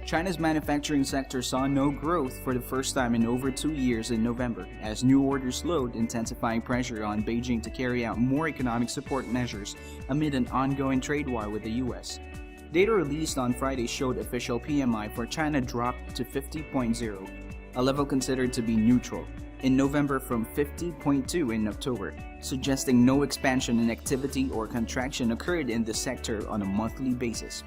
China's manufacturing sector saw no growth for the first time in over 2 years in November, as new orders slowed, intensifying pressure on Beijing to carry out more economic support measures amid an ongoing trade war with the US. Data released on Friday showed official PMI for China dropped to 50.0, a level considered to be neutral, in November from 50.2 in October, suggesting no expansion in activity or contraction occurred in the sector on a monthly basis.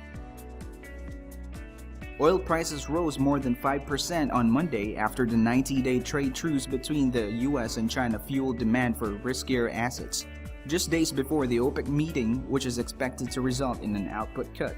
Oil prices rose more than 5% on Monday after the 90-day trade truce between the US and China fueled demand for riskier assets, just days before the OPEC meeting, which is expected to result in an output cut.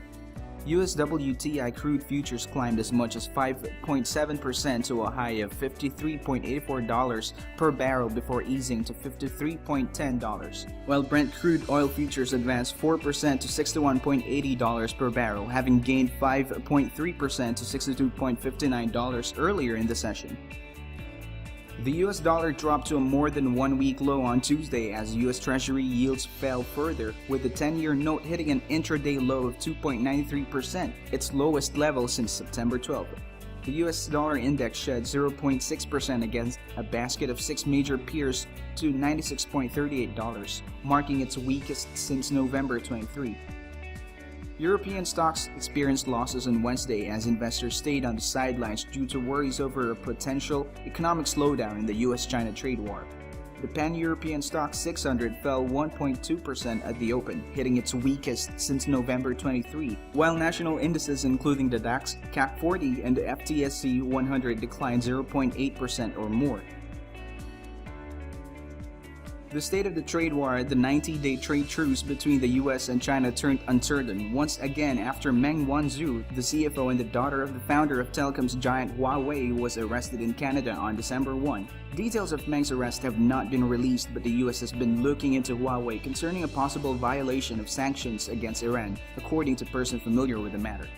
US WTI crude futures climbed as much as 5.7% to a high of $53.84 per barrel before easing to $53.10, while Brent crude oil futures advanced 4% to $61.80 per barrel, having gained 5.3% to $62.59 earlier in the session. The US dollar dropped to a more than 1-week low on Tuesday as US Treasury yields fell further, with the 10-year note hitting an intraday low of 2.93%, its lowest level since September 12. The US dollar index shed 0.6% against a basket of 6 major peers to $96.38, marking its weakest since November 23. European stocks experienced losses on Wednesday as investors stayed on the sidelines due to worries over a potential economic slowdown in the US-China trade war. The Pan-European Stock 600 fell 1.2% at the open, hitting its weakest since November 23, while national indices including the DAX, CAC 40, and the FTSE 100 declined 0.8% or more. The state of the trade war, the 90-day trade truce between the US and China, turned uncertain once again after Meng Wanzhou, the CFO and the daughter of the founder of telecoms giant Huawei, was arrested in Canada on December 1. Details of Meng's arrest have not been released, but the US has been looking into Huawei concerning a possible violation of sanctions against Iran, according to persons familiar with the matter.